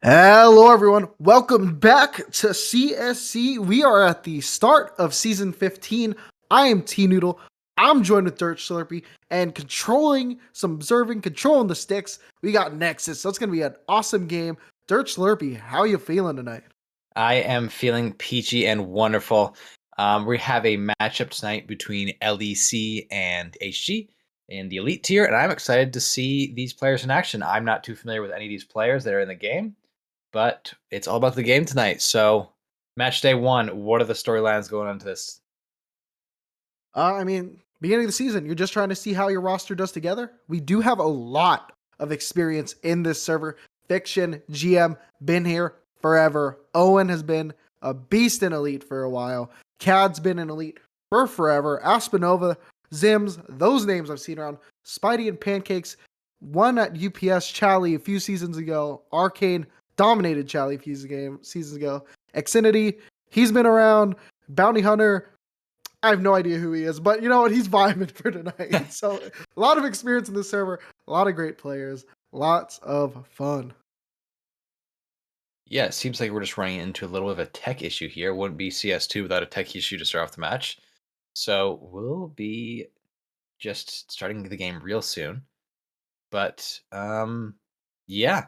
Hello, everyone. Welcome back to CSC. We are at the start of season 15. I am TNoodle. I'm joined with DirtSchlurpy and controlling the sticks. We got Nexus. So it's going to be an awesome game. DirtSchlurpy, how are you feeling tonight? I am feeling peachy and wonderful. We have a matchup tonight between LEC and HG in the elite tier, and I'm excited to see these players in action. I'm not too familiar with any of these players that are in the game, but it's all about the game tonight. So, match day one, what are the storylines going on to this? Beginning of the season, you're just trying to see how your roster does together. We do have a lot of experience in this server. Fiction, GM, been here forever. Owen has been a beast in Elite for a while. Cad's been in Elite for forever. Aspinova, Zims, those names I've seen around. Spidey and Pancakes, one at UPS Chally a few seasons ago. Arcane dominated Chally a few seasons ago. Xfinity, he's been around. Bounty Hunter, I have no idea who he is, but you know what? He's vibing for tonight. So a lot of experience in this server, a lot of great players, lots of fun. Yeah, it seems like we're just running into a little bit of a tech issue here. Wouldn't be CS2 without a tech issue to start off the match. So we'll be just starting the game real soon. But yeah.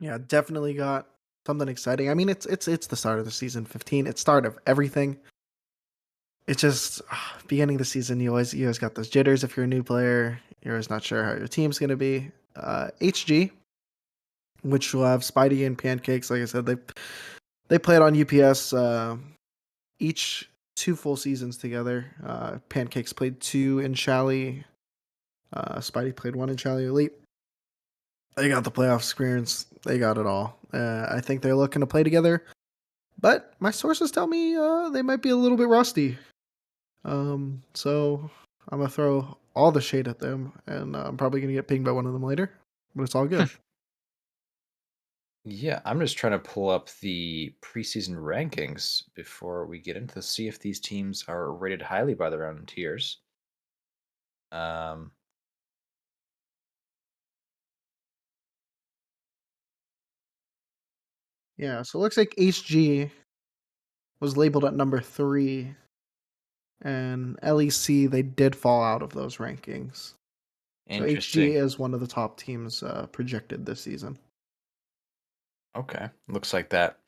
Yeah, definitely got something exciting. I mean, it's the start of the season 15. It's start of everything. It's just beginning of the season. You always got those jitters if you're a new player. You're always not sure how your team's gonna be. HG, which will have Spidey and Pancakes. Like I said, they played on UPS. Each two full seasons together. Pancakes played two in Chally. Spidey played one in Chally Elite. They got the playoff experience. They got it all. I think they're looking to play together, but my sources tell me they might be a little bit rusty. So I'm gonna throw all the shade at them, and I'm probably gonna get pinged by one of them later. But it's all good. Yeah, I'm just trying to pull up the preseason rankings before we get into see if these teams are rated highly by their own tiers. Um, Yeah. So it looks like HG was labeled at number 3, and LEC they did fall out of those rankings. So HG Interesting. is one of the top teams projected this season. Okay, looks like that.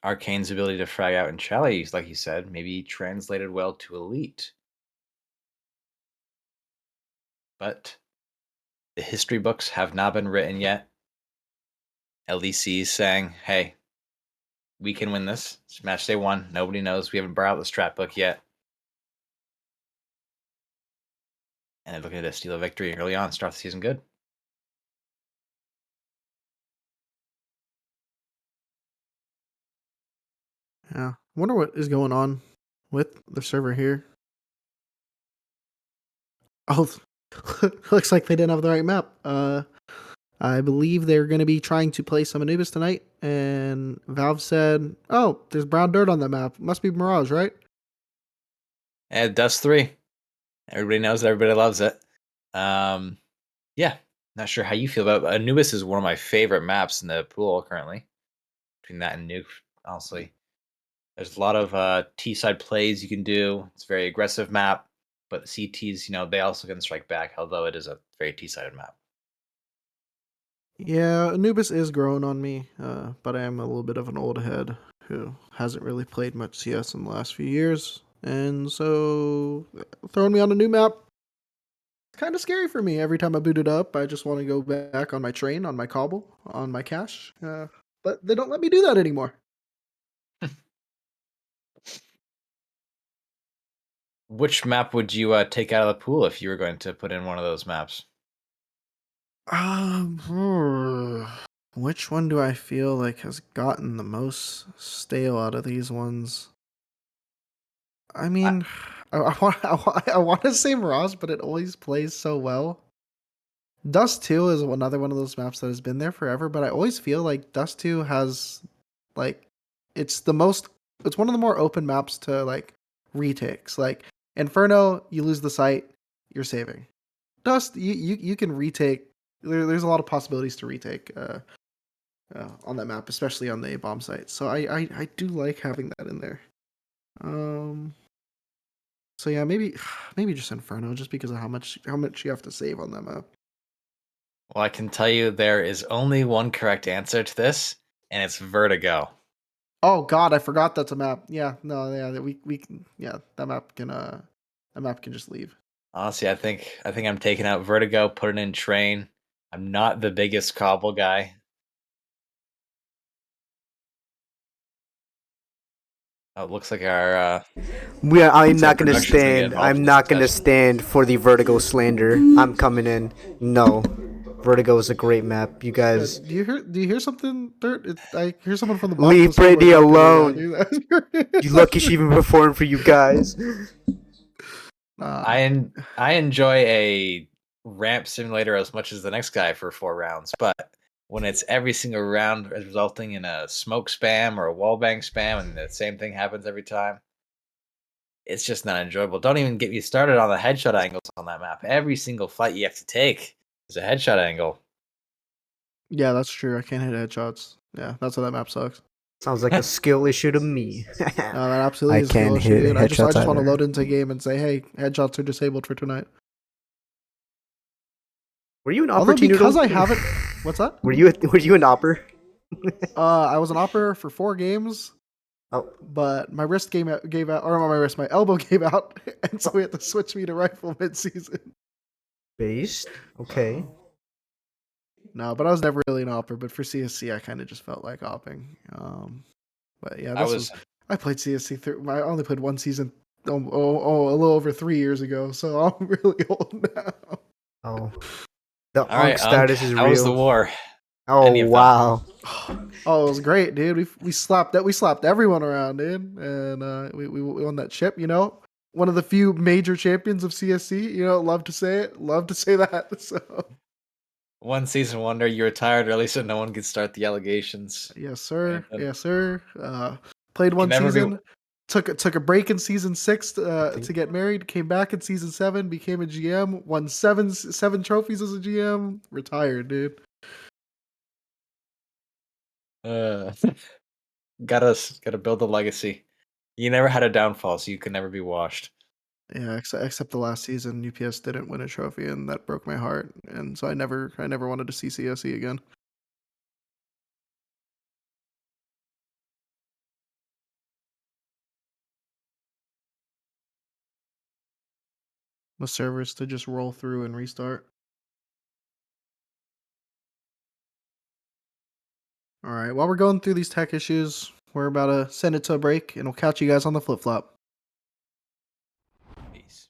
Arcane's ability to frag out in Chalice, like you said, maybe translated well to Elite. But the history books have not been written yet. LEC is saying, hey, we can win this. It's match day one. Nobody knows. We haven't brought out the strat book yet. And they're looking to steal a victory early on, start the season good. Yeah. Wonder what is going on with the server here. Oh, looks like they didn't have the right map. I believe they're going to be trying to play some Anubis tonight, and Valve said, "Oh, there's brown dirt on the map. Must be Mirage, right?" And Dust 3. Everybody knows it, everybody loves it. Yeah, not sure how you feel about it, but Anubis is one of my favorite maps in the pool currently. Between that and Nuke, honestly. There's a lot of T side plays you can do. It's a very aggressive map, but the CTs, they also can strike back, although it is a very T sided map. Yeah, Anubis is growing on me, but I am a little bit of an old head who hasn't really played much CS in the last few years, and so throwing me on a new map kind of scary for me. Every time I boot it up, I just want to go back on my train, on my cobble, on my cash. But they don't let me do that anymore. Which map would you take out of the pool if you were going to put in one of those maps? Which one do I feel like has gotten the most stale out of these ones? I I, mean, I want to say Mirage, but it always plays so well. Dust 2 is another one of those maps that has been there forever, but I always feel like Dust 2 has like it's the most it's one of the more open maps to like retakes. Like Inferno, you lose the sight, you're saving. Dust, you can retake. There's a lot of possibilities to retake on that map, especially on the A-bomb site. So I do like having that in there. So yeah, maybe just Inferno, just because of how much you have to save on that map. Well, I can tell you there is only one correct answer to this, and it's Vertigo. Oh God, I forgot that's a map. Yeah, no, yeah, we can, yeah, that map can just leave. Honestly, I think I'm taking out Vertigo, putting in Train. I'm not the biggest Cobble guy. Oh, it looks like our I'm not gonna production's gonna get stand. involved I'm in this not gonna discussion. stand for the Vertigo slander. I'm coming in. No, Vertigo is a great map. You guys Do you hear something, Dirt? I hear someone from the bottom of leave the server Brittany talking right now, alone. dude. You lucky she even performed for you guys. Nah, I enjoy a ramp simulator as much as the next guy for 4 rounds, but when it's every single round resulting in a smoke spam or a wallbang spam, and the same thing happens every time, it's just not enjoyable. Don't even get me started on the headshot angles on that map. Every single fight you have to take is a headshot angle. yeah, that's true. I can't hit headshots. Yeah, that's why that map sucks. Sounds like a skill issue to me. No, that absolutely I is a skill can't issue, hit dude. I headshots just want to either. load into a game and say, hey, headshots are disabled for tonight. Were you an Although because I opportunity? haven't, what's that? Were you an opper? I was an operator for 4 games, Oh, but my wrist gave out, or not my wrist, my elbow gave out, and so we had to switch me to rifle mid-season. based. Okay. No, but I was never really an opper. But for CSC, I kind of just felt like opping. But yeah, I was I played CSC through. I only played one season. A little over 3 years ago. So I'm really old now. Oh, the all unk right, Unk. status is How was the real. war? Oh Any of them? wow. Oh, it was great, dude. We slapped everyone around, dude, and we won that chip. You know, one of the few major champions of CSC. You know, love to say it, love to say that. So One season wonder. You retired early, so no one could start the allegations. yes, sir. Brandon. Yes, sir. Played Can one never be. season. Took a break in season 6 I to think get married. Came back in season 7. Became a GM. Won seven trophies as a GM. Retired, dude. Uh, gotta build a legacy. You never had a downfall, so you can never be washed. Yeah, except the last season, UPS didn't win a trophy, and that broke my heart. And so I never wanted to see CSE again. The servers to just roll through and restart. All right, while we're going through these tech issues, we're about to send it to a break, and we'll catch you guys on the flip flop. Peace.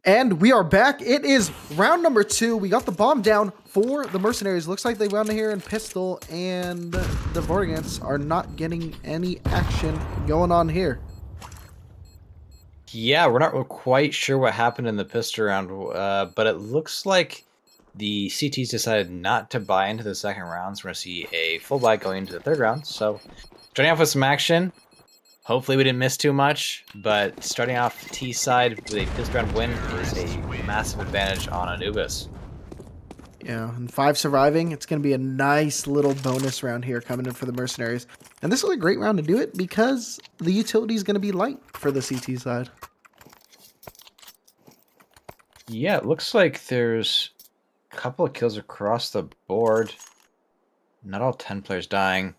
And we are back. It is round number 2. We got the bomb down for the Mercenaries. Looks like they went here in pistol, and the Vortigaunts are not getting any action going on here. Yeah, we're not quite sure what happened in the pistol round, but it looks like the CTs decided not to buy into the second round, so we're going to see a full buy going into the third round. So starting off with some action. Hopefully we didn't miss too much, but starting off T side with a pistol round win is a massive advantage on Anubis. Yeah, and 5 surviving. It's going to be a nice little bonus round here coming in for the Mercenaries. And this is a great round to do it because the utility is going to be light for the CT side. Yeah, it looks like there's a couple of kills across the board. Not all 10 players dying.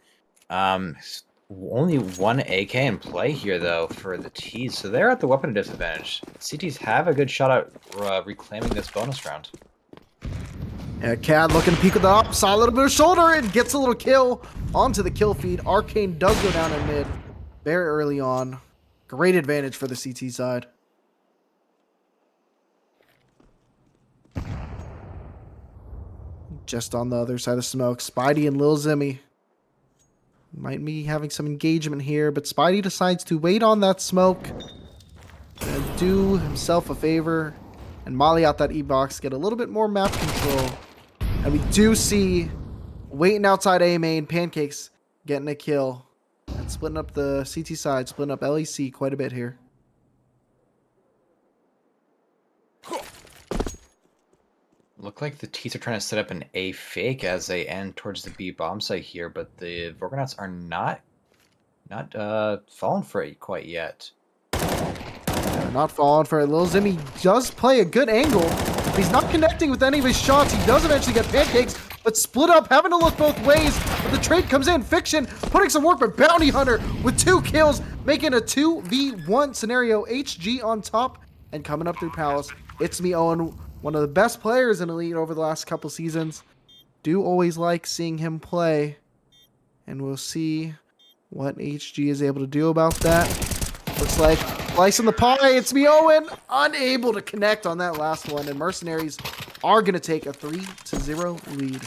Only one AK in play here, though, for the T's. So they're at the weapon disadvantage. CTs have a good shot at reclaiming this bonus round. Yeah, Cad looking to peek with the up. Saw a little bit of shoulder and gets a little kill onto the kill feed. Arcane does go down in mid very early on. Great advantage for the CT side. Just on the other side of smoke, Spidey and Lil Zimmy might be having some engagement here, but Spidey decides to wait on that smoke and do himself a favor and molly out that E-box, get a little bit more map control. And we do see, waiting outside A main, Pancakes getting a kill and splitting up the CT side, splitting up LEC quite a bit here. Look like the T's are trying to set up an A fake as they end towards the B bomb site here, but the Vortigaunts are not falling for it quite yet. They're not falling for it. Lil Zimmy does play a good angle, but he's not connecting with any of his shots. He does eventually get Pancakes, but split up, having to look both ways. But the trade comes in. Fiction putting some work, but Bounty Hunter with 2 kills, making a 2v1 scenario. HG on top and coming up through Palace. It's me, Owen. One of the best players in Elite over the last couple seasons. Do always like seeing him play. And we'll see what HG is able to do about that. Looks like slicing the pie. It's me, Owen. Unable to connect on that last one. And Mercenaries are going to take a 3-0 lead.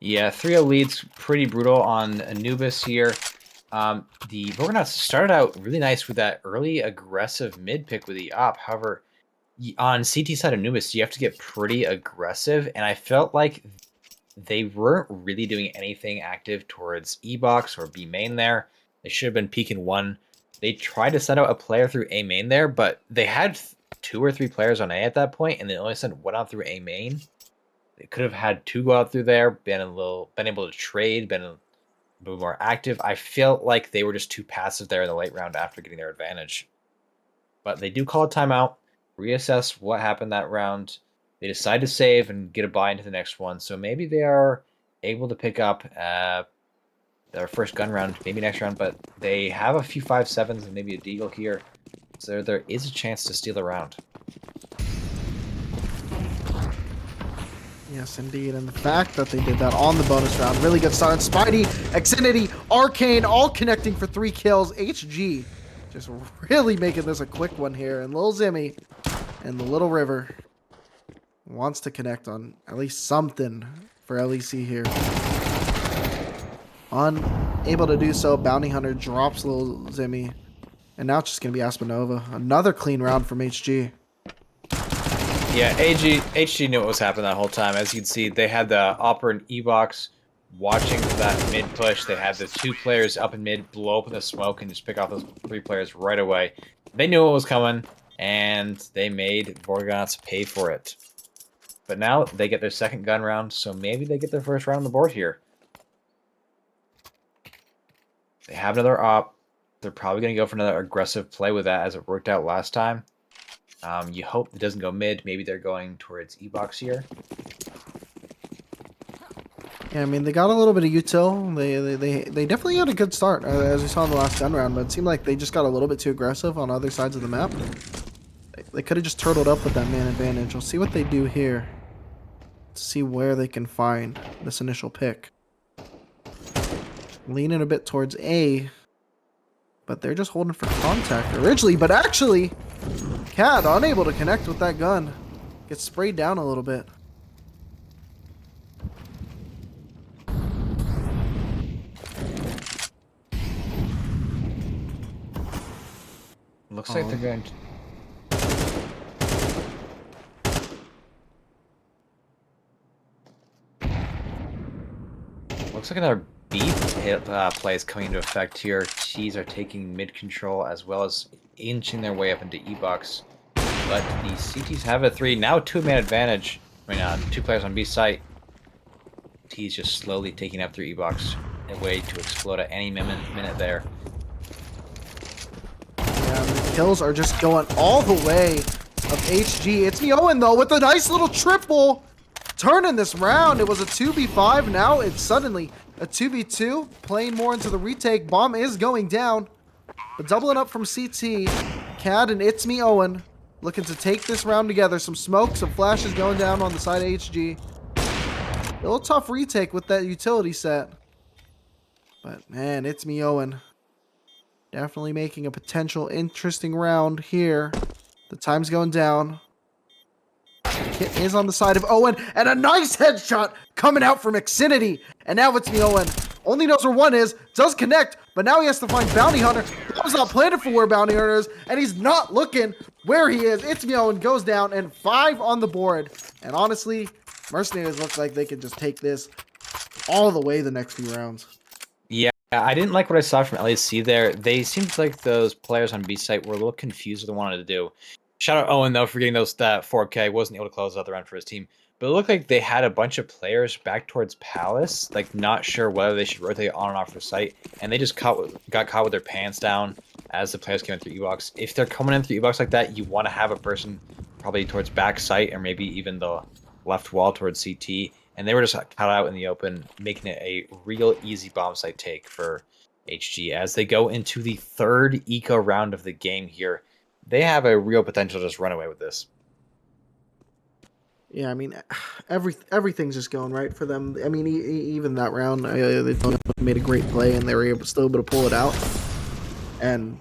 Yeah, 3-0 leads pretty brutal on Anubis here. The Vortigaunts started out really nice with that early aggressive mid pick with the op. However, on CT side of Anubis, you have to get pretty aggressive, and I felt like they weren't really doing anything active towards E-box or B main there. They should have been peeking 1. They tried to send out a player through A main there, but they had 2 or 3 players on A at that point, and they only sent 1 out through A main. They could have had 2 go out through there, been able to trade, been a bit more active. I felt like they were just too passive there in the late round after getting their advantage. But they do call a timeout, reassess what happened that round. They decide to save and get a buy into the next one. So maybe they are able to pick up their first gun round, maybe next round, but they have a few 5.7s and maybe a deagle here. So there is a chance to steal the round. Yes, indeed. And the fact that they did that on the bonus round, really good start. Spidey, Xfinity, Arcane, all connecting for 3 kills. HG just really making this a quick one here. And Lil Zimmy and the Little River wants to connect on at least something for LEC here. Unable to do so. Bounty Hunter drops Lil Zimmy. And now it's just going to be Aspenova. Another clean round from HG. Yeah, HG knew what was happening that whole time. As you can see, they had the Opera and E-box watching for that mid push. They had the 2 players up in mid blow up in the smoke and just pick off those 3 players right away. They knew what was coming, and they made Vortigaunts pay for it. But now they get their second gun round, so maybe they get their first round on the board here. They have another op. They're probably going to go for another aggressive play with that as it worked out last time. You hope it doesn't go mid. Maybe they're going towards E-box here. Yeah, I mean, they got a little bit of util. They definitely had a good start, as we saw in the last gun round, but it seemed like they just got a little bit too aggressive on other sides of the map. They could have just turtled up with that man advantage. We'll see what they do here. See where they can find this initial pick. Leaning a bit towards A, but they're just holding for contact originally, but actually Cat unable to connect with that gun. Gets sprayed down a little bit. Looks like they're going to... Looks like another B play is coming into effect here. T's are taking mid control as well as inching their way up into E-box. But the CTs have a 3. Now 2-man advantage. Right now, 2 players on B site. T's just slowly taking up their E-box. A way to explode at any minute there. Yeah, the kills are just going all the way of HG. It's me Owen though with a nice little triple. Turning this round, it was a 2v5. Now it's suddenly a 2v2. Playing more into the retake. Bomb is going down. But doubling up from CT. Cad and It's Me Owen looking to take this round together. Some smoke, some flashes going down on the side of HG. A little tough retake with that utility set. But man, It's Me Owen definitely making a potential interesting round here. The time's going down. Hit is on the side of Owen, and a nice headshot coming out from Xfinity. And now It's Me Owen only knows where one is, does connect, but now he has to find Bounty Hunter. That was not planted for where Bounty Hunter is, and he's not looking where he is. It's Me Owen goes down, and 5 on the board. And honestly, Mercenaries look like they can just take this all the way the next few rounds. Yeah, I didn't like what I saw from LEC there. They seemed like those players on B site were a little confused with what they wanted to do. Shout out Owen, though, for getting those 4K. Wasn't able to close out the round for his team. But it looked like they had a bunch of players back towards Palace, like not sure whether they should rotate on and off their site. And they just got caught with their pants down as the players came in through E-box. If they're coming in through E-box like that, you want to have a person probably towards back site or maybe even the left wall towards CT. And they were just caught out in the open, making it a real easy bomb site take for HG. As they go into the 3rd eco round of the game here, they have a real potential to just run away with this. Yeah, I mean, everything's just going right for them. I mean, even that round, they made a great play, and they were still able to pull it out. And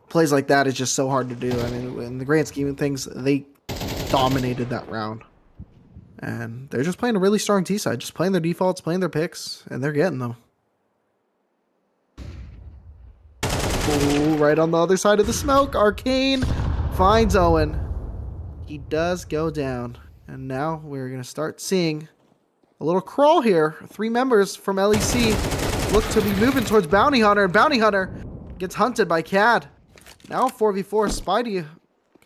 plays like that is just so hard to do. I mean, in the grand scheme of things, they dominated that round. And they're just playing a really strong T side, just playing their defaults, playing their picks, and they're getting them. Ooh, right on the other side of the smoke, Arcane finds Owen. He does go down. And now we're going to start seeing a little crawl here. 3 members from LEC look to be moving towards Bounty Hunter. And Bounty Hunter gets hunted by Cad. Now 4v4. Spidey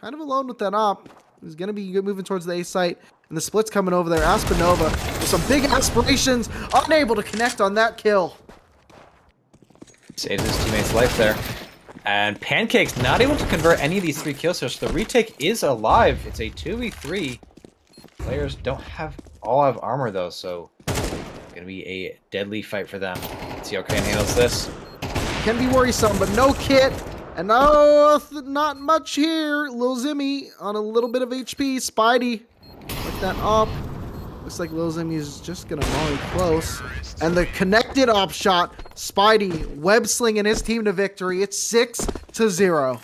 kind of alone with that op. He's going to be moving towards the A site. And the split's coming over there. Aspenova with some big aspirations. Unable to connect on that kill. Saves his teammate's life there. And Pancake's not able to convert any of these 3 kills, so the retake is alive. It's a 2v3. Players don't all have armor though, so it's gonna be a deadly fight for them. Let's see how Crane handles this. Can be worrisome, but no kit. And no, not much here. Lil Zimmy on a little bit of HP. Spidey with that op. Looks like Lil Zimmy is just gonna molly close. And the connected op shot. Spidey web slinging his team to victory. It's 6-0.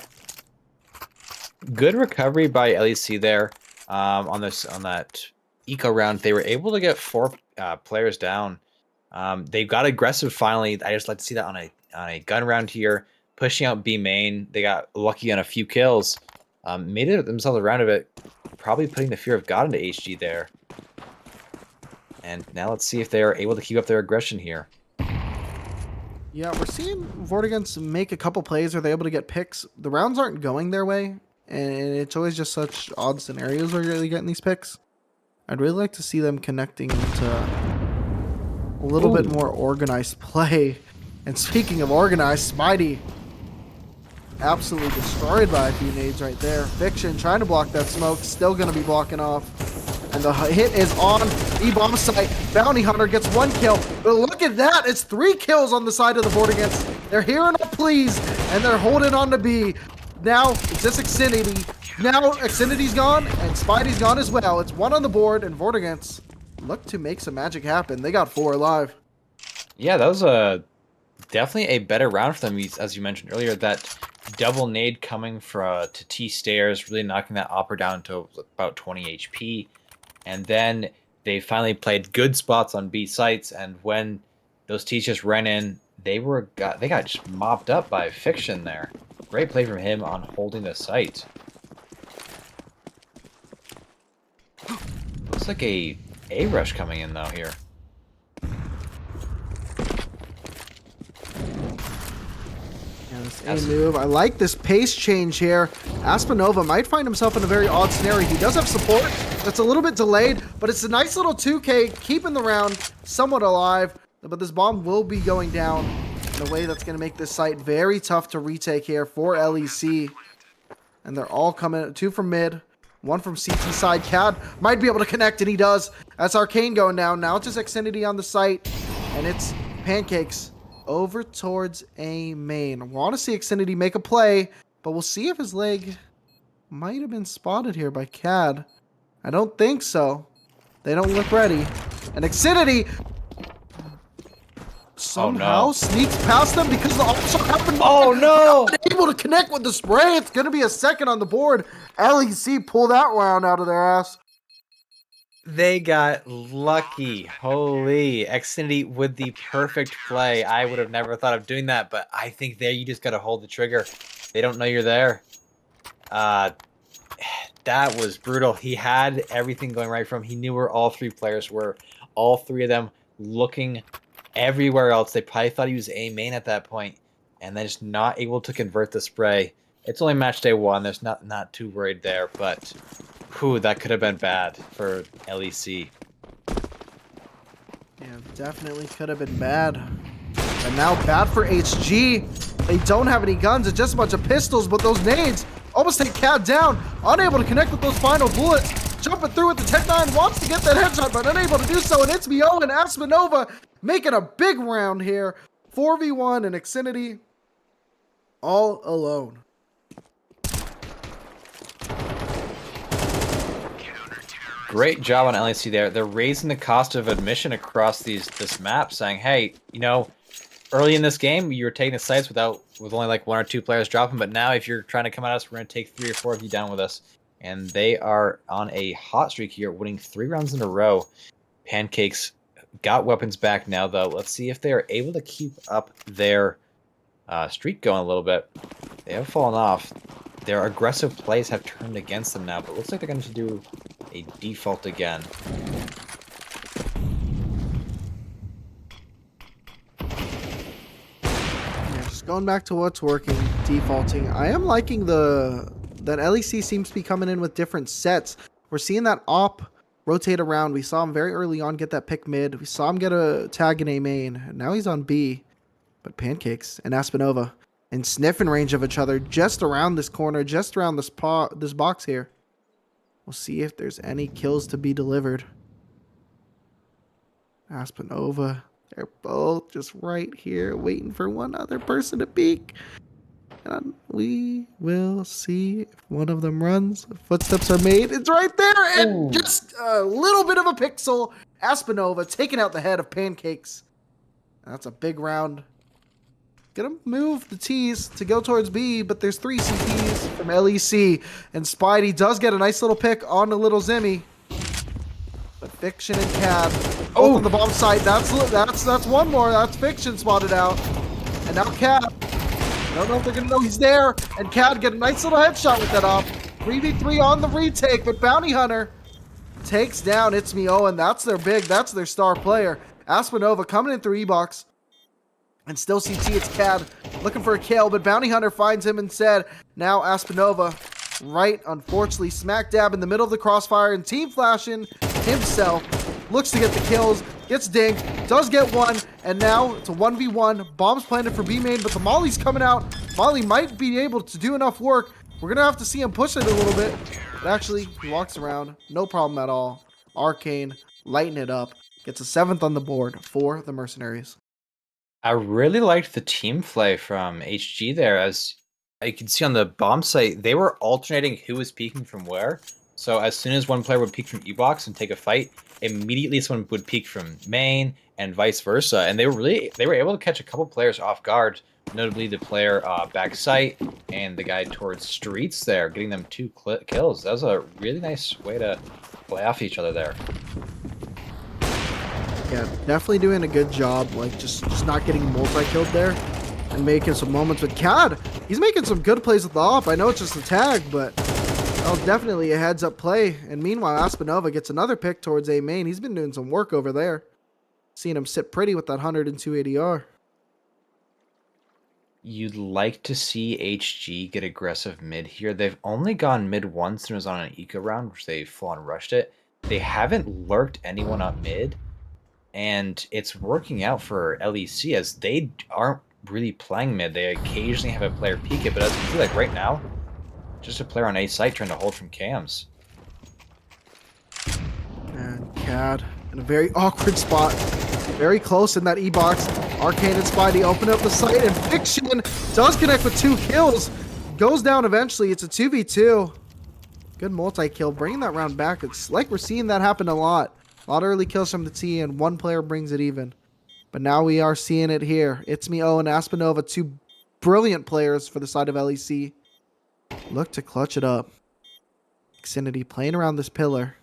Good recovery by LEC there. On that eco round, they were able to get 4 players down. They got aggressive finally. I just like to see that on a gun round here, pushing out B main. They got lucky on a few kills, made it themselves a round of it, probably putting the fear of God into HG there. And now let's see if they are able to keep up their aggression here. Yeah, we're seeing Vortigaunts make a couple plays where they're able to get picks. The rounds aren't going their way. And it's always just such odd scenarios where you're really getting these picks. I'd really like to see them connecting into a little bit more organized play. And speaking of organized, Spidey absolutely destroyed by a few nades right there. Fiction trying to block that smoke, still going to be blocking off. And the hit is on E-bomb site. Bounty Hunter gets 1 kill. But look at that, it's 3 kills on the side of the Vortigaunts. They're hearing a please, and they're holding on to B. Now, it's just Xfinity. Now, Xfinity's gone, and Spidey's gone as well. It's 1 on the board, and Vortigaunts look to make some magic happen. They got 4 alive. Yeah, that was definitely a better round for them, as you mentioned earlier. That double nade coming to T stairs, really knocking that opera down to about 20 HP. And then they finally played good spots on B sites, and when those T's just ran in, they got just mopped up by Fiction there. Great play from him on holding the site. Looks like a rush coming in though here. Yeah, this A move. I like this pace change here. Aspenova might find himself in a very odd scenario. He does have support that's a little bit delayed, but it's a nice little 2K, keeping the round somewhat alive. But this bomb will be going down in a way that's going to make this site very tough to retake here for LEC. And they're all coming, 2 from mid, 1 from CT side. CAD might be able to connect, and he does. That's Arcane going down. Now it's just Xfinity on the site, and it's Pancakes over towards A main. I want to see Xfinity make a play, but we'll see if his leg might have been spotted here by CAD. I don't think so. They don't look ready. And Xfinity somehow sneaks past them because the also happened. Oh no! Able to connect with the spray. It's going to be a second on the board. LEC pull that round out of their ass. They got lucky. Holy. Xfinity with the perfect play. I would have never thought of doing that, but I think there you just got to hold the trigger. They don't know you're there. That was brutal. He had everything going right for him. He knew where all 3 players were. All 3 of them looking everywhere else. They probably thought he was A main at that point, and then just not able to convert the spray. It's only match day 1. There's not too worried there, but whew, that could have been bad for LEC. Yeah, definitely could have been bad. And now bad for HG. They don't have any guns. It's just a bunch of pistols, but those nades almost take CAD down. Unable to connect with those final bullets. Jumping through with the Tech 9. Wants to get that headshot, but unable to do so. And it's Mio and Aspenova making a big round here. 4v1 and Xfinity all alone. Great job on LEC there. They're raising the cost of admission across this map, saying, hey, you know, early in this game, you were taking the sites with only like 1 or 2 players dropping, but now if you're trying to come at us, we're going to take 3 or 4 of you down with us. And they are on a hot streak here, winning 3 rounds in a row. Pancakes got weapons back now, though. Let's see if they are able to keep up their streak going a little bit. They have fallen off. Their aggressive plays have turned against them now, but it looks like they're going to do a default again. Yeah, just going back to what's working, defaulting. I am liking that LEC seems to be coming in with different sets. We're seeing that op rotate around. We saw him very early on get that pick mid. We saw him get a tag in A main. And now he's on B. But Pancakes and Aspenova in sniffing range of each other just around this corner, just around this box here. We'll see if there's any kills to be delivered. Aspenova, they're both just right here waiting for one other person to peek. And we will see if one of them runs. Footsteps are made. It's right there. And just a little bit of a pixel. Aspenova taking out the head of Pancakes. That's a big round. Gonna move the T's to go towards B, but there's 3 CTs from LEC. And Spidey does get a nice little pick on the little Zimmy. But Fiction and Cab on the bomb site. That's one more. That's Fiction spotted out. And now Cab. I don't know if they're gonna know he's there. And Cad get a nice little headshot with that op. 3v3 on the retake, but Bounty Hunter takes down It's Me Owen. That's their star player. Aspenova coming in through E-Box. And still CT, it's Cad looking for a kill, but Bounty Hunter finds him instead. Now Aspenova, right, unfortunately, smack dab in the middle of the crossfire, and Team Flashing himself looks to get the kills, gets dinged, does get one, and now it's a 1v1. Bombs planted for B main, but the Molly's coming out. Molly might be able to do enough work. We're going to have to see him push it a little bit. But actually, he walks around, no problem at all. Arcane, lighten it up, gets a 7th on the board for the Mercenaries. I really liked the team play from HG there. As you can see on the bomb site, they were alternating who was peeking from where. So as soon as one player would peek from E-Box and take a fight, immediately someone would peek from main and vice versa, and they were able to catch a couple players off guard, notably the player back site and the guy towards streets there, getting them 2 kills. That was a really nice way to play off each other there. Yeah, definitely doing a good job, like just not getting multi-killed there and making some moments with CAD. He's making some good plays with the op. I know it's just a tag, but that was definitely a heads-up play. And meanwhile, Aspenova gets another pick towards A main. He's been doing some work over there. Seeing him sit pretty with that 102 ADR. You'd like to see HG get aggressive mid here. They've only gone mid once and it was on an eco round, which they full-on rushed it. They haven't lurked anyone up mid, and it's working out for LEC as they aren't really playing mid. They occasionally have a player peek it, but as you can see, like right now, just a player on A site trying to hold from cams. And CAD in a very awkward spot. Very close in that E-box. Arcane and Spidey open up the site, and Fiction does connect with 2 kills. Goes down eventually. It's a 2v2. Good multi-kill. Bringing that round back. It's like we're seeing that happen a lot. A lot of early kills from the T, and one player brings it even. But now we are seeing it here. It's me, and Aspenova, 2 brilliant players for the side of LEC. Look to clutch it up. Xfinity playing around this pillar.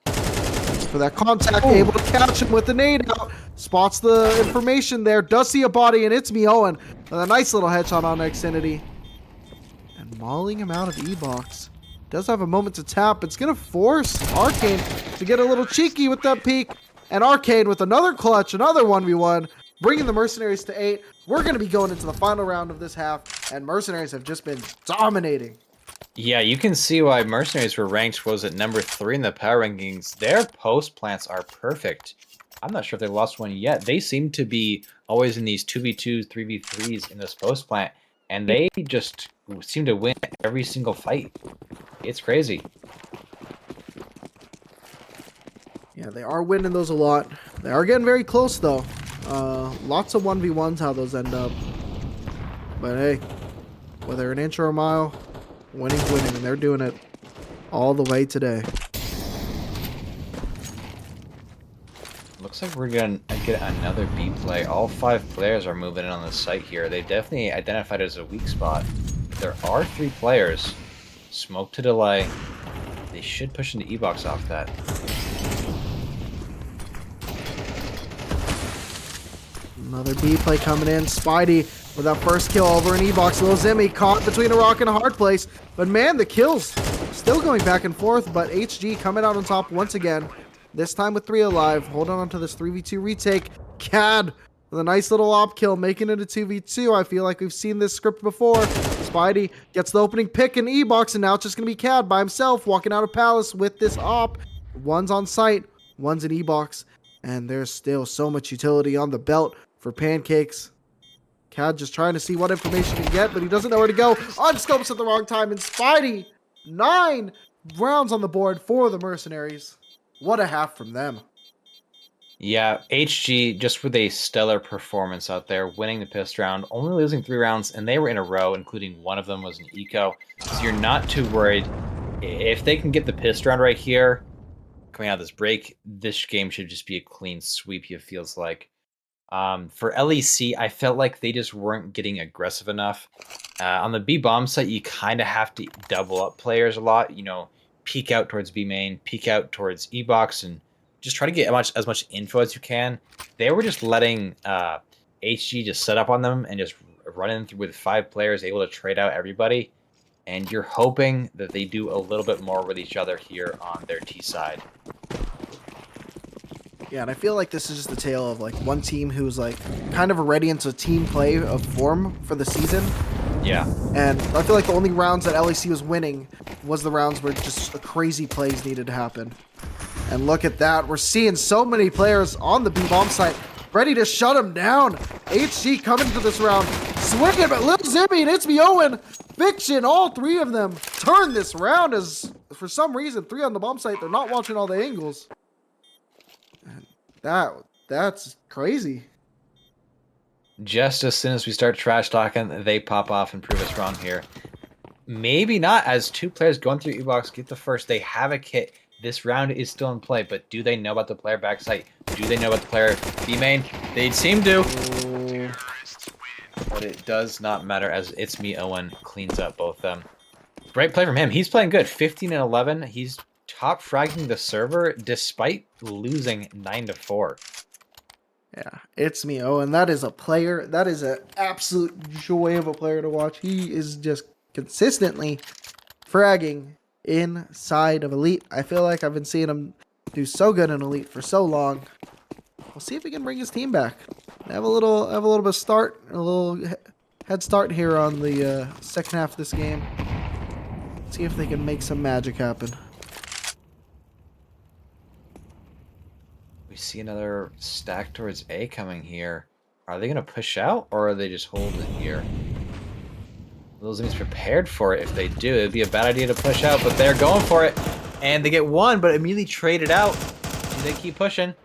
For that contact, able to catch him with the nade out. Spots the information there. Does see a body, and it's me, Owen. With a nice little headshot on Xfinity. And mauling him out of E-box. Does have a moment to tap. It's going to force Arcane to get a little cheeky with that peek. And Arcane with another clutch, another 1v1. Bringing the Mercenaries to 8. We're going to be going into the final round of this half. And Mercenaries have just been dominating. Yeah, you can see why Mercenaries were ranked, was it number 3 in the power rankings. Their post plants are perfect. I'm not sure if they lost one yet. They seem to be always in these 2v2s, 3v3s in this post plant, and they just seem to win every single fight. It's crazy. Yeah, they are winning those a lot. They are getting very close, though. Lots of 1v1s, how those end up. But hey, whether an inch or a mile, winning's winning, and they're doing it all the way today. Looks like we're going to get another B play. All 5 players are moving in on the site here. They definitely identified it as a weak spot. There are 3 players. Smoke to delay. They should push into E-box off that. Another B play coming in. Spidey with that first kill over an E-box. Lil Zimmy caught between a rock and a hard place. But man, the kills still going back and forth. But HG coming out on top once again. This time with 3 alive. Holding on to this 3v2 retake. CAD with a nice little op kill, making it a 2v2. I feel like we've seen this script before. Spidey gets the opening pick in E-box, and now it's just going to be CAD by himself walking out of Palace with this op. One's on site, one's in E-box. And there's still so much utility on the belt for Pancakes. CAD just trying to see what information he can get, but he doesn't know where to go. Unscopes at the wrong time, and Spidey, 9 rounds on the board for the Mercenaries. What a half from them. Yeah, HG just with a stellar performance out there, winning the pissed round, only losing 3 rounds, and they were in a row, including one of them was an eco. So you're not too worried. If they can get the pissed round right here, coming out of this break, this game should just be a clean sweep, it feels like. For LEC, I felt like they just weren't getting aggressive enough. On the B bomb site, you kind of have to double up players a lot. You know, peek out towards B main, peek out towards E box, and just try to get as much info as you can. They were just letting HG just set up on them and just run in through with 5 players, able to trade out everybody. And you're hoping that they do a little bit more with each other here on their T side. Yeah, and I feel like this is just the tale of like one team who's like kind of already into team play of form for the season. Yeah. And I feel like the only rounds that LEC was winning was the rounds where just crazy plays needed to happen. And look at that. We're seeing so many players on the B-bomb site ready to shut him down. HG coming to this round. Swinging, but Lil Zimmy and It's Me Owen. Fiction, all 3 of them turn this round as, for some reason, 3 on the bomb site. They're not watching all the angles. And that's crazy. Just as soon as we start trash talking, they pop off and prove us wrong here. Maybe not, as 2 players going through E-box get the first. They have a kit. This round is still in play, but do they know about the player backside? Do they know about the player B main? They seem to. But it does not matter as It's Me Owen cleans up both them. Great play from him. He's playing good. 15 and 11. He's top fragging the server despite losing 9-4. Yeah, It's Me Owen. That is a player. That is an absolute joy of a player to watch. He is just consistently fragging inside of Elite. I feel like I've been seeing him do so good in Elite for so long. We'll see if he can bring his team back. Have a little bit of start, a little head start here on the second half of this game. See if they can make some magic happen. We see another stack towards A coming here. Are they going to push out, or are they just holding here? Those teams prepared for it. If they do, it'd be a bad idea to push out, but they're going for it. And they get one, but immediately traded out. Do they keep pushing?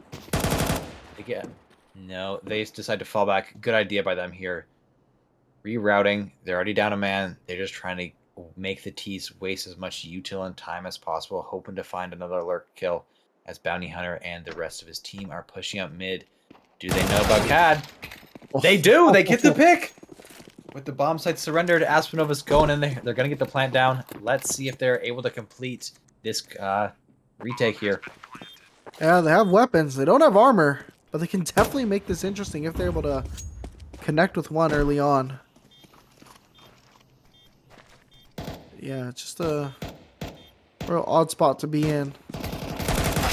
Again. No, they decide to fall back. Good idea by them here. Rerouting. They're already down a man. They're just trying to make the T's waste as much util and time as possible, hoping to find another lurk kill as Bounty Hunter and the rest of his team are pushing up mid. Do they know about CAD? They do! They get the pick! With the bomb site surrendered, Aspinova's going in there. They're going to get the plant down. Let's see if they're able to complete this retake here. Yeah, they have weapons. They don't have armor, but they can definitely make this interesting if they're able to connect with one early on. Yeah, just a real odd spot to be in.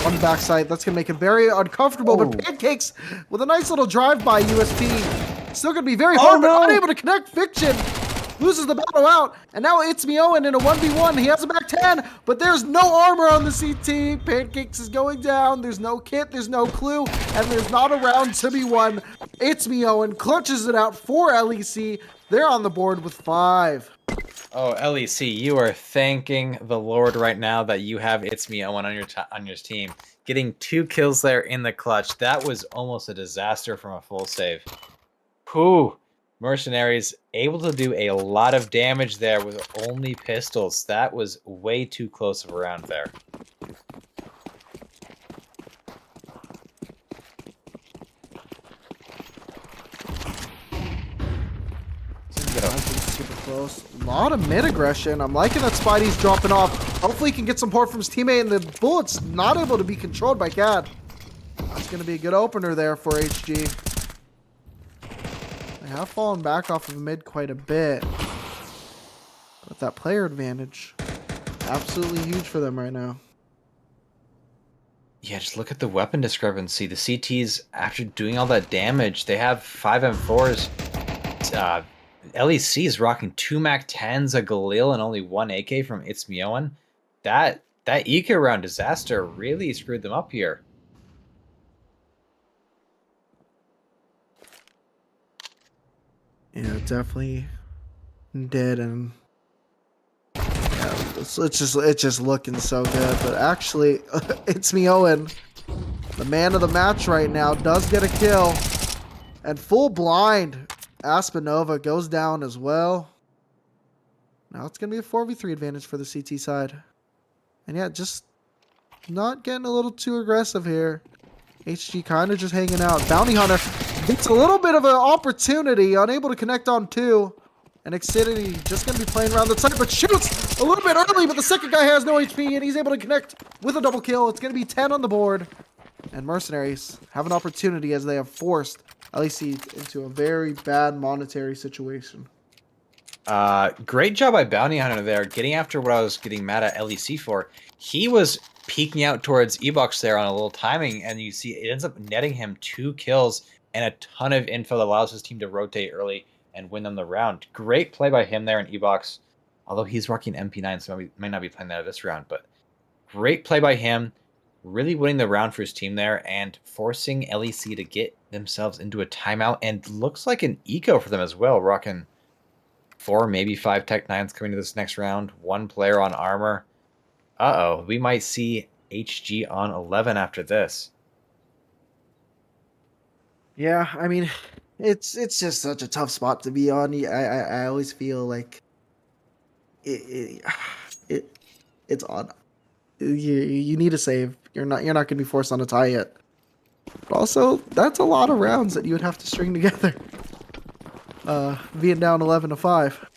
On the backside, that's going to make it very uncomfortable, but Pancakes with a nice little drive-by USP. Still going to be very hard, but unable to connect. Fiction loses the battle out, and now It's Me Owen in a 1v1. He has a back 10, but there's no armor on the CT. Pancakes is going down. There's no kit, there's no clue, and there's not a round to be won. It's Me Owen clutches it out for LEC. They're on the board with 5. Oh, LEC, you are thanking the Lord right now that you have It's Me Owen on your team. Getting 2 kills there in the clutch. That was almost a disaster from a full save. Whew. Mercenaries able to do a lot of damage there with only pistols. That was way too close of a round there. Super close. A lot of mid aggression. I'm liking that Spidey's dropping off. Hopefully he can get some support from his teammate, and the bullet's not able to be controlled by CAD. That's going to be a good opener there for HG. They have fallen back off of mid quite a bit. But that player advantage, absolutely huge for them right now. Yeah, just look at the weapon discrepancy. The CTs, after doing all that damage, they have 5 M4s. LEC is rocking 2 MAC-10s, a Galil, and only 1 AK from It's Me Owen. That eco round disaster really screwed them up here. Yeah, definitely did, and yeah, it's just looking so good. But actually, It's Me Owen, the man of the match right now, does get a kill, and full blind. Aspinova goes down as well. Now it's going to be a 4v3 advantage for the CT side. And yeah, just not getting a little too aggressive here. HG kind of just hanging out. Bounty Hunter gets a little bit of an opportunity, unable to connect on 2. And Xfinity just going to be playing around the side, but shoots a little bit early, but the second guy has no HP, and he's able to connect with a double kill. It's going to be 10 on the board. And Mercenaries have an opportunity as they have forced LEC into a very bad monetary situation. Great job by Bounty Hunter there, getting after what I was getting mad at LEC for. He was peeking out towards E-Box there on a little timing, and you see it ends up netting him 2 kills and a ton of info that allows his team to rotate early and win them the round. Great play by him there in E-Box, although he's rocking MP9, so he might not be playing that this round, but great play by him. Really winning the round for his team there and forcing LEC to get themselves into a timeout, and looks like an eco for them as well, rocking 4, maybe 5 Tech 9s coming to this next round. 1 player on armor. Uh-oh, we might see HG on 11 after this. Yeah, I mean, it's just such a tough spot to be on. I always feel like it's odd. you need a save. You're not going to be forced on a tie yet. But also, that's a lot of rounds that you would have to string together. Being down 11-5.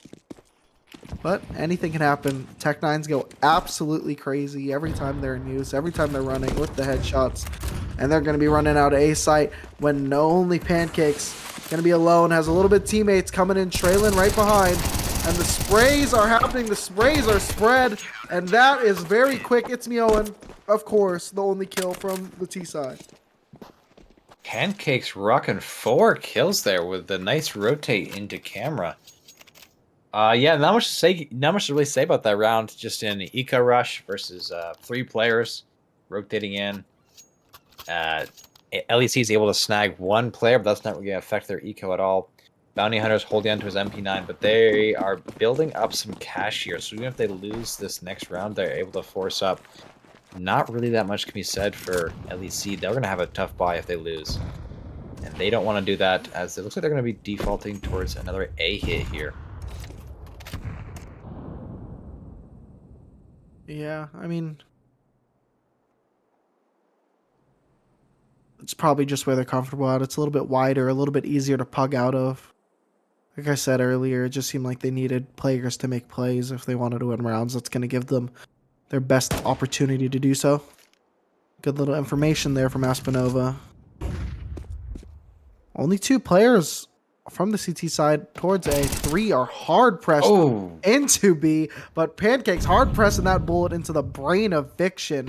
But anything can happen. Tech9s go absolutely crazy every time they're in use, every time they're running with the headshots. And they're going to be running out of A site when only Pancake's going to be alone. Has a little bit of teammates coming in, trailing right behind. And the sprays are happening. The sprays are spread. And that is very quick. It's me, Owen. Of course, the only kill from the T side. Pancake's rocking 4 kills there with the nice rotate into camera. Yeah, not much to really say about that round. Just in the eco rush versus 3 players rotating in. LEC is able to snag 1 player, but that's not really going to affect their eco at all. Bounty Hunter's holding on to his MP9, but they are building up some cash here. So even if they lose this next round, they're able to force up. Not really that much can be said for LEC. They're going to have a tough buy if they lose. And they don't want to do that, as it looks like they're going to be defaulting towards another A hit here. Yeah, I mean, it's probably just where they're comfortable at. It's a little bit wider, a little bit easier to pug out of. Like I said earlier, it just seemed like they needed players to make plays if they wanted to win rounds. That's going to give them their best opportunity to do so. Good little information there from Aspenova. Only 2 players from the CT side towards A. 3 are hard pressed into B, but Pancake's hard pressing that bullet into the brain of Fiction.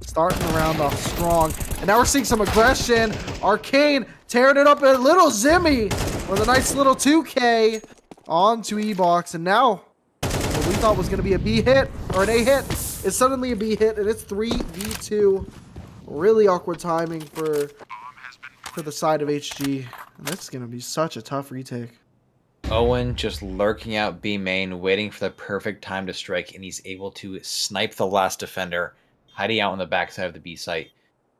Starting the round off strong. And now we're seeing some aggression. Arcane tearing it up at Little Zimmy with a nice little 2K onto E-Box. And now what we thought was going to be a B hit or an A hit is suddenly a B hit, and it's 3v2. Really awkward timing for the side of HG. And this is going to be such a tough retake. Owen just lurking out B main, waiting for the perfect time to strike, and he's able to snipe the last defender, hiding out on the backside of the B site,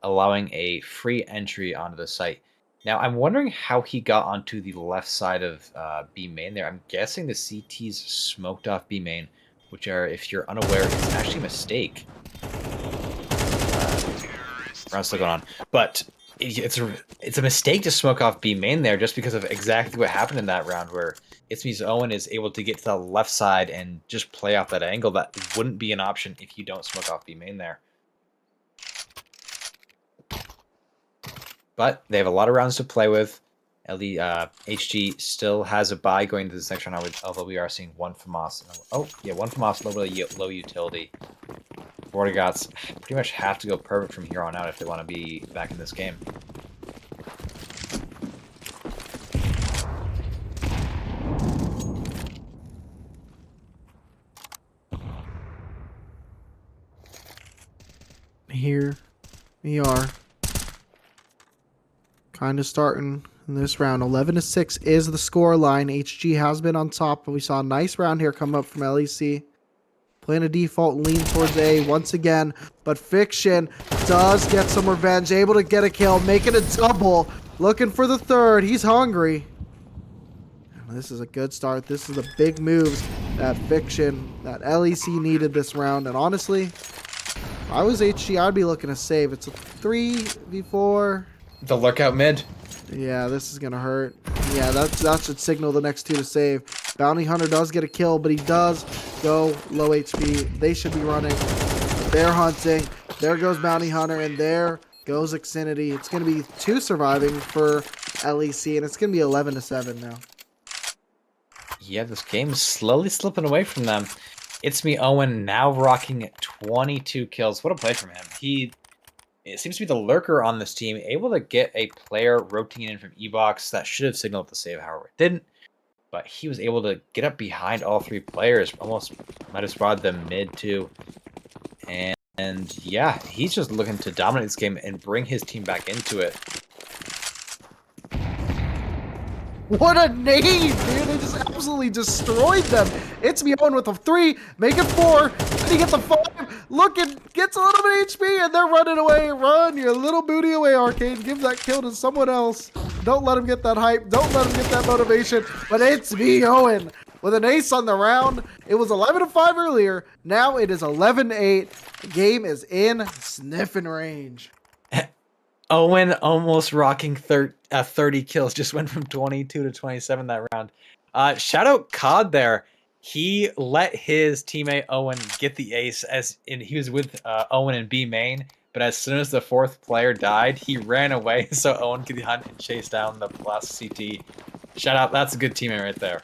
allowing a free entry onto the site. Now, I'm wondering how he got onto the left side of B main there. I'm guessing the CTs smoked off B main, which are, if you're unaware, it's actually a mistake. Round's still going on. But it's a mistake to smoke off B main there just because of exactly what happened in that round, where It's Me's Owen is able to get to the left side and just play off that angle. That wouldn't be an option if you don't smoke off B main there. But they have a lot of rounds to play with. HG still has a buy going into this next round, although we are seeing one FAMAS. Oh, yeah, one FAMAS, low utility. Vortigaunts pretty much have to go perfect from here on out if they want to be back in this game. Here we are. Kind of starting in this round. 11-6 is the score line. HG has been on top, but we saw a nice round here come up from LEC. Playing a default lean towards A once again, but Fiction does get some revenge, able to get a kill, making a double, looking for the third. He's hungry. This is a good start. This is the big moves that Fiction, that LEC needed this round, and honestly, if I was HG, I'd be looking to save. It's a 3v4. The lookout mid. Yeah, this is going to hurt. Yeah, that should signal the next two to save. Bounty Hunter does get a kill, but he does go low HP. They should be running. They're hunting. There goes Bounty Hunter, and there goes Xfinity. It's going to be 2 surviving for LEC, and it's going to be 11-7 now. Yeah, this game is slowly slipping away from them. It's Me Owen now rocking 22 kills. What a play from him. It seems to be the lurker on this team, able to get a player rotating in from E-Box. That should have signaled the save, however it didn't. But he was able to get up behind all 3 players. Almost might have spotted them mid too. And yeah, he's just looking to dominate this game and bring his team back into it. What a nade, dude. They just absolutely destroyed them. It's Me Owen with a 3, make it 4, and he gets a 5. Looking, gets a little bit of HP, and they're running away. Run your little booty away, Arcane. Give that kill to someone else. Don't let him get that hype. Don't let him get that motivation. But it's Me Owen with an ace on the round. It was 11-5 earlier. Now it is 11-8. The game is in sniffing range. Owen almost rocking 30 kills. Just went from 22 to 27 that round. Shout out COD there. He let his teammate Owen get the ace he was with Owen and B main. But as soon as the fourth player died, he ran away so Owen could hunt and chase down the last CT. Shout out, that's a good teammate right there.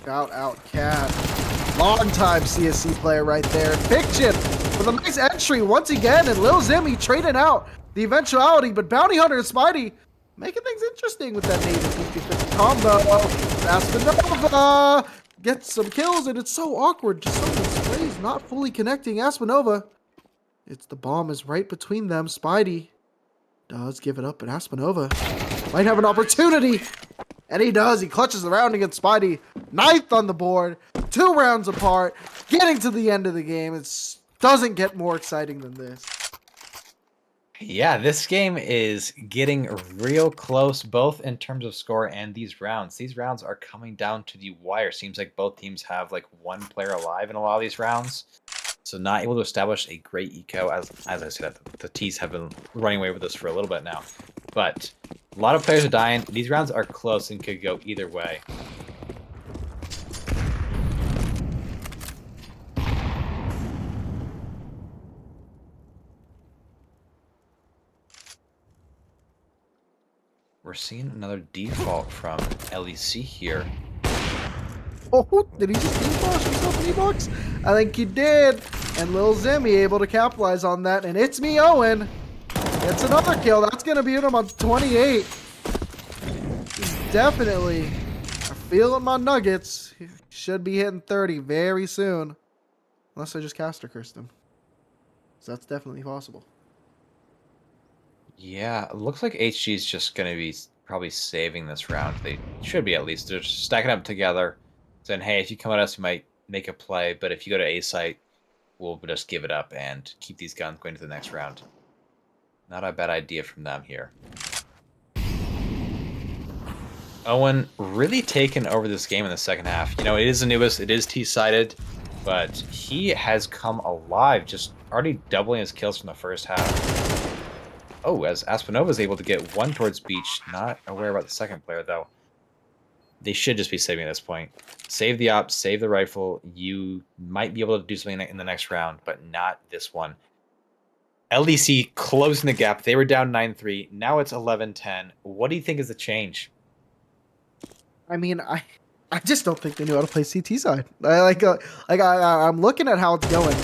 Shout out Cat. Long time CSC player right there. Fiction with a nice entry once again, and Lil Zimmy trading out the eventuality, but Bounty Hunter and Spidey making things interesting with that native 50-50 combo. Aspenova gets some kills, and it's so awkward. Just some of the sprays not fully connecting Aspenova. It's the bomb is right between them. Spidey does give it up, but Aspenova might have an opportunity. And he does. He clutches the round against Spidey. 9th on the board. 2 rounds apart. Getting to the end of the game. It doesn't get more exciting than this. Yeah, this game is getting real close, both in terms of score and these rounds. These rounds are coming down to the wire. Seems like both teams have like 1 player alive in a lot of these rounds. So not able to establish a great eco. As I said, the T's have been running away with this for a little bit now. But a lot of players are dying. These rounds are close and could go either way. We're seeing another default from LEC here. Oh, did he just default himself in E-Box? I think he did. And Lil Zimmy able to capitalize on that. And it's me, Owen. It's another kill. That's going to be him on 28. He's definitely feeling my nuggets. He should be hitting 30 very soon. Unless I just caster cursed him. So that's definitely possible. Yeah, it looks like HG is just going to be probably saving this round. They should be at least. They're just stacking up together, saying, hey, if you come at us, you might make a play. But if you go to A site, we'll just give it up and keep these guns going to the next round. Not a bad idea from them here. Owen really taken over this game in the second half. You know, it is Anubis, it is T-sided, but he has come alive, just already doubling his kills from the first half. Oh, as Aspenova is able to get 1 towards Beach. Not aware about the second player, though. They should just be saving at this point. Save the op, save the rifle. You might be able to do something in the next round, but not this one. LEC closing the gap. They were down 9-3. Now it's 11-10. What do you think is the change? I mean, I just don't think they knew how to play CT side. I'm looking at how it's going.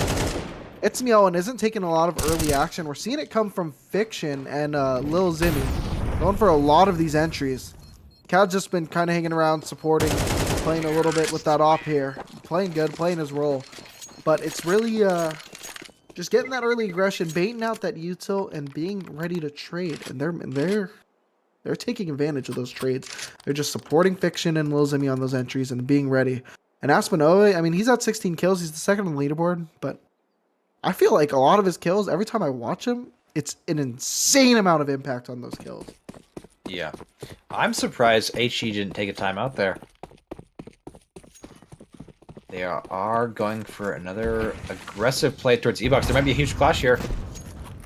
It's me, Owen isn't taking a lot of early action. We're seeing it come from Fiction and Lil Zimmy. Going for a lot of these entries. Cal's just been kind of hanging around, supporting, playing a little bit with that op here. Playing good, playing his role. But it's really just getting that early aggression, baiting out that util, and being ready to trade. And they're taking advantage of those trades. They're just supporting Fiction and Lil Zimmy on those entries and being ready. And Aspenova, I mean, he's at 16 kills. He's the second on the leaderboard, but I feel like a lot of his kills, every time I watch him, it's an insane amount of impact on those kills. Yeah. I'm surprised HG didn't take a timeout there. They are going for another aggressive play towards E-Box. There might be a huge clash here,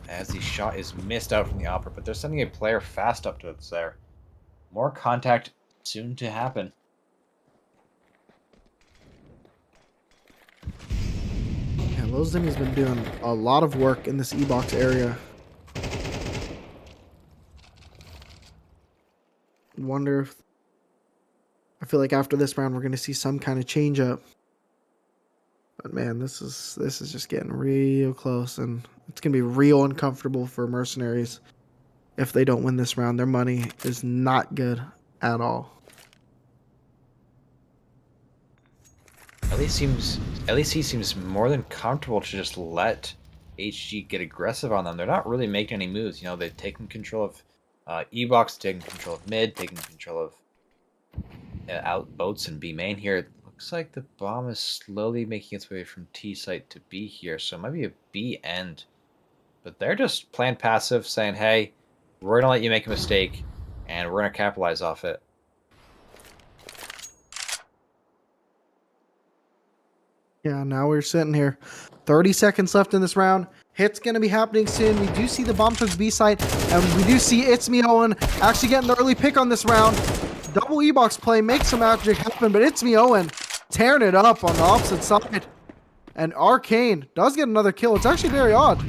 as the shot is missed out from the opera, but they're sending a player fast up to it there. More contact soon to happen. Yeah, Lil Zimmy's been doing a lot of work in this E-Box area. Wonder if... I feel like after this round, we're going to see some kind of change up. But man, this is just getting real close, and it's going to be real uncomfortable for Mercenaries if they don't win this round. Their money is not good at all. LEC seems more than comfortable to just let HG get aggressive on them. They're not really making any moves. You know, they've taken control of E-Box, taking control of mid, taking control of out boats and B main here. It looks like the bomb is slowly making its way from T site to B here, so it might be a B end. But they're just playing passive, saying, hey, we're gonna let you make a mistake, and we're gonna capitalize off it. Yeah, now we're sitting here. 30 seconds left in this round. Hit's going to be happening soon. We do see the bomb towards B site, and we do see It's Me Owen actually getting the early pick on this round. Double E-box play makes some magic happen, but It's Me Owen tearing it up on the opposite side. And Arcane does get another kill. It's actually very odd.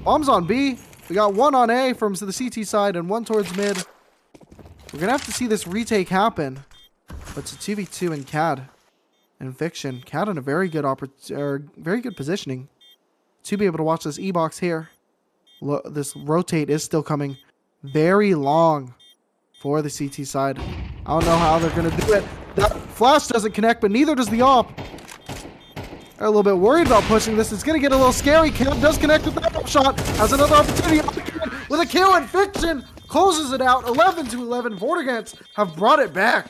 Bomb's on B. We got one on A from the CT side and one towards mid. We're going to have to see this retake happen. But it's a 2v2 in CAD and Fiction. CAD in a very good positioning to be able to watch this E-box here. This rotate is still coming very long for the CT side. I don't know how they're going to do it. That flash doesn't connect, but neither does the op. They're a little bit worried about pushing this. It's going to get a little scary. CAD does connect with that shot. Has another opportunity with a kill, and Fiction closes it out. 11-11. Vortigaunts have brought it back.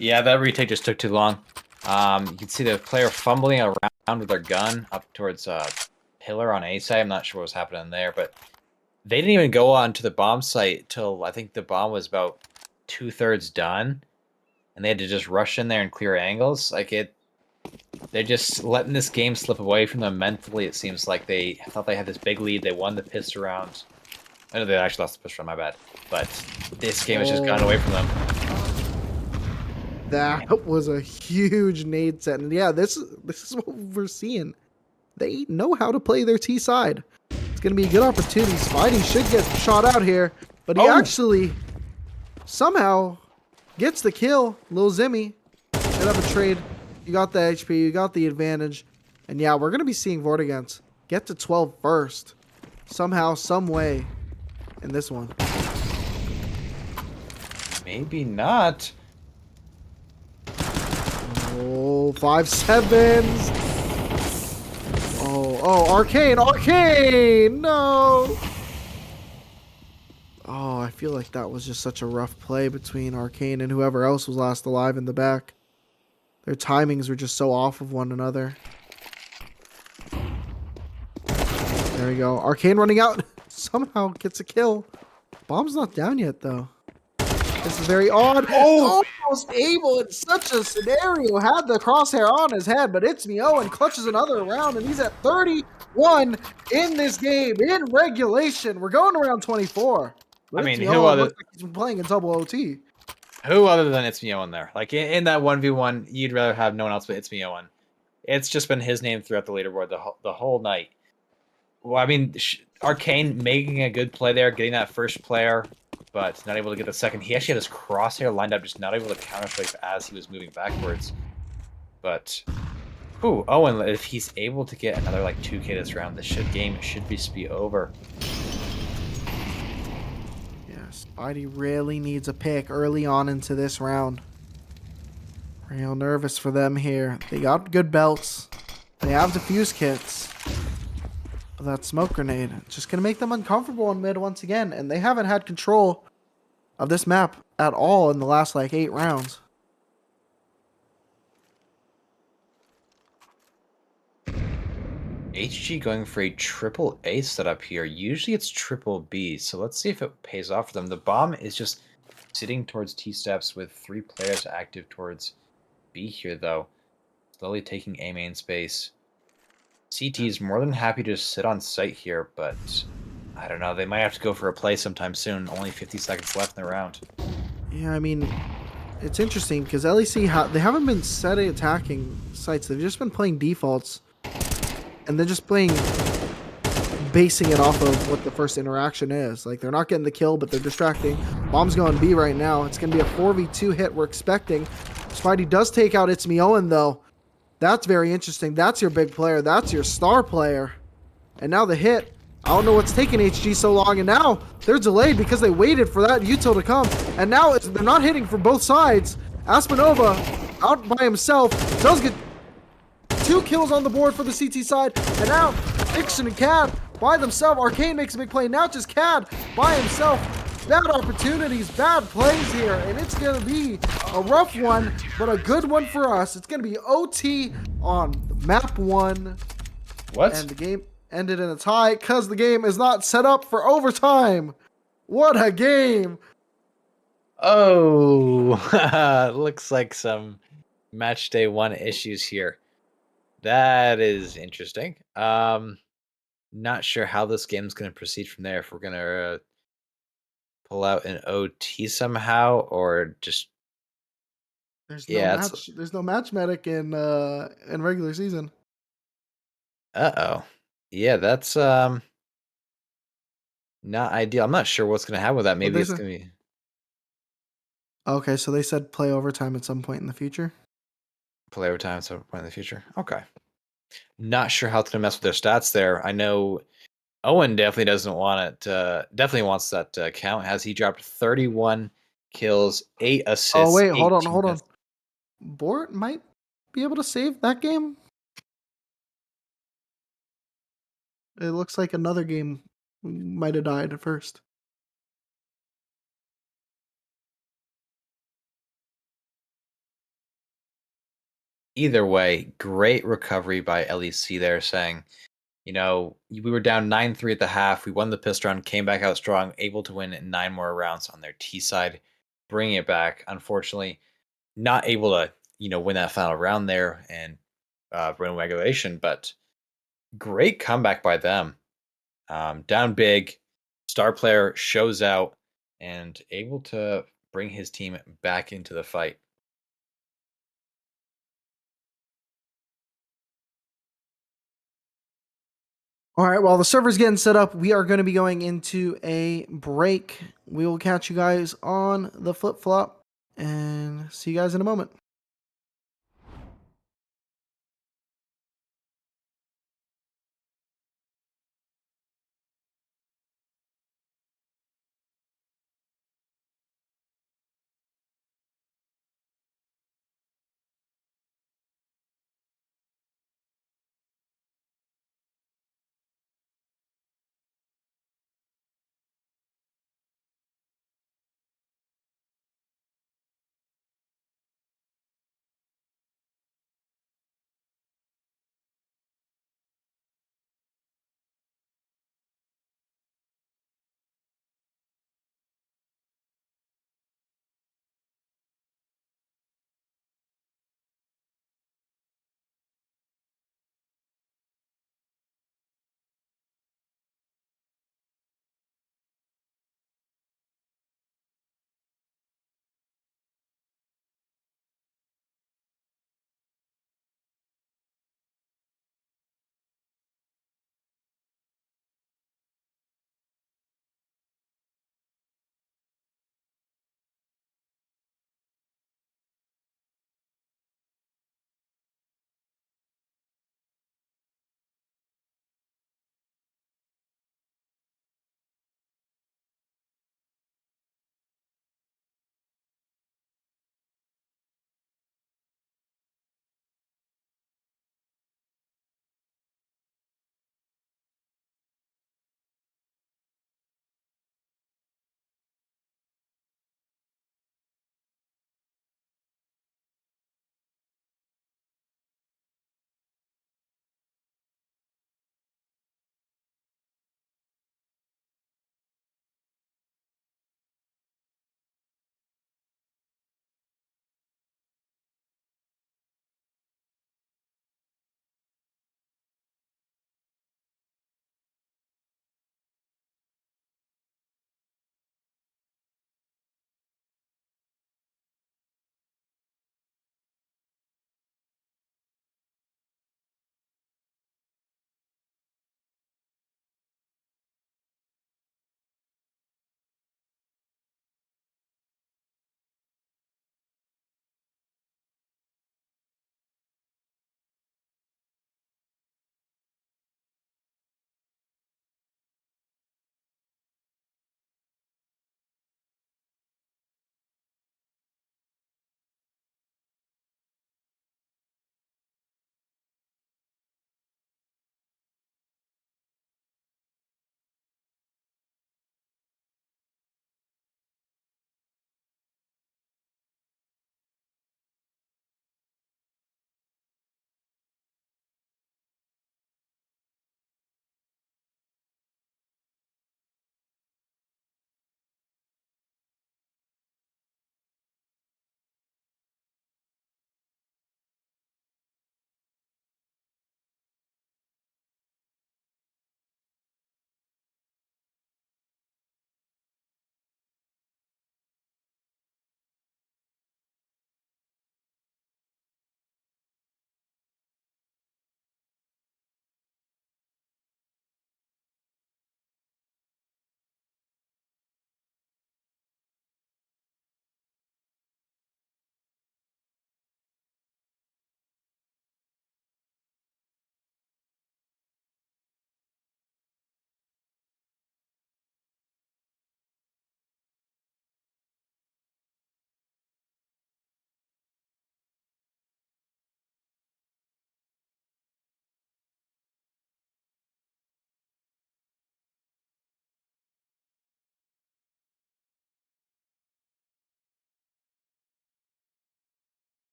Yeah, that retake just took too long. You can see the player fumbling around with their gun up towards pillar on A side. I'm not sure what was happening there, but they didn't even go on to the bomb site till I think the bomb was about 2/3 done, and they had to just rush in there and clear angles. They're just letting this game slip away from them mentally. It seems like they thought they had this big lead. They won the pistol round. I know they actually lost the pistol round, my bad. But this game has just gone away from them. That was a huge nade set. And yeah, this is what we're seeing. They know how to play their T side. It's going to be a good opportunity. Spidey should get shot out here. But he actually somehow gets the kill. Lil Zimmy. Should have a trade. You got the HP. You got the advantage. And yeah, we're going to be seeing Vortigaunts get to 12 first. Somehow, some way in this one. Maybe not. Oh, 5-7s. Oh, Arcane, no. Oh, I feel like that was just such a rough play between Arcane and whoever else was last alive in the back. Their timings were just so off of one another. There we go. Arcane running out. Somehow gets a kill. Bomb's not down yet, though. This is very odd. Oh, almost able in such a scenario. Had the crosshair on his head, but It's Me Owen clutches another round, and he's at 31 in this game in regulation. We're going around 24. I mean, who other? Looks like he's been playing in double OT. Who other than It's Me Owen there? Like in that 1v1, you'd rather have no one else but It's Me Owen. It's just been his name throughout the leaderboard the whole night. Well, I mean, Arcane making a good play there, getting that first player, but not able to get the second. He actually had his crosshair lined up, just not able to counterstrike as he was moving backwards. But, Owen, if he's able to get another like 2K this round, this game should be over. Spidey really needs a pick early on into this round. Real nervous for them here. They got good belts. They have defuse kits. But that smoke grenade just going to make them uncomfortable on mid once again. And they haven't had control of this map at all in the last like 8 rounds. HG going for a triple A setup here. Usually it's triple B, so let's see if it pays off for them. The bomb is just sitting towards T steps with 3 players active towards B here, though. Slowly taking A main space. CT is more than happy to sit on site here, but I don't know. They might have to go for a play sometime soon. Only 50 seconds left in the round. Yeah, I mean, it's interesting because LEC, they haven't been steady attacking sites. They've just been playing defaults. And they're just basing it off of what the first interaction is. Like, they're not getting the kill, but they're distracting. Bomb's going B right now. It's going to be a 4v2 hit we're expecting. Spidey does take out It's Me Owen, though. That's very interesting. That's your big player. That's your star player. And now the hit. I don't know what's taking HG so long. And now they're delayed because they waited for that util to come. And now they're not hitting from both sides. Aspenova out by himself. Does get 2 kills on the board for the CT side. And now Fiction and CAD by themselves. Arcane makes a big play. Now just CAD by himself. Bad opportunities, bad plays here. And it's going to be a rough one, but a good one for us. It's going to be OT on map 1. What? And the game ended in a tie because the game is not set up for overtime. What a game. Oh, looks like some Matchday 1 issues here. That is interesting. Not sure how this game's gonna proceed from there. If we're gonna pull out an OT somehow, or just yeah, it's There's no match medic in regular season. oh, yeah, that's not ideal. I'm not sure what's gonna happen with that. What Maybe they it's say? gonna be Okay, so they said play overtime at some point in the future. play overtime at some point in the future. Okay, not sure how it's gonna mess with their stats there. I know Owen definitely doesn't want it. Definitely wants that count. Has he dropped 31 kills, 8 Oh assists, wait, 18 hold on. deaths? Bort might be able to save that game. It looks like another game might have died at first. Either way, great recovery by LEC there, saying, we were down 9-3 at the half. We won the pistol round, came back out strong, able to win 9 more rounds on their T side, bringing it back. Unfortunately, not able to, win that final round there and win regulation, but great comeback by them. Down big, star player shows out and able to bring his team back into the fight. All right, while the server's getting set up, we are going to be going into a break. We will catch you guys on the flip flop and see you guys in a moment.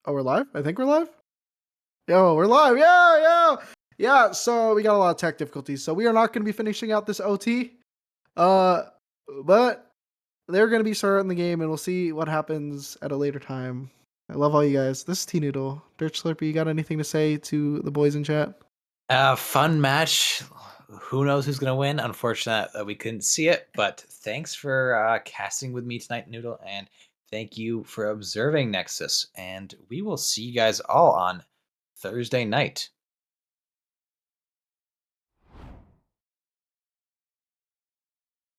Oh, we're live? I think we're live. Yo, we're live. Yeah. So we got a lot of tech difficulties. So we are not going to be finishing out this OT. But they're going to be starting the game, and we'll see what happens at a later time. I love all you guys. This is TNoodle. DirtSchlurpy, you got anything to say to the boys in chat? Fun match. Who knows who's gonna win? Unfortunate that we couldn't see it, but thanks for casting with me tonight, Noodle, and thank you for observing Nexus. And we will see you guys all on Thursday night.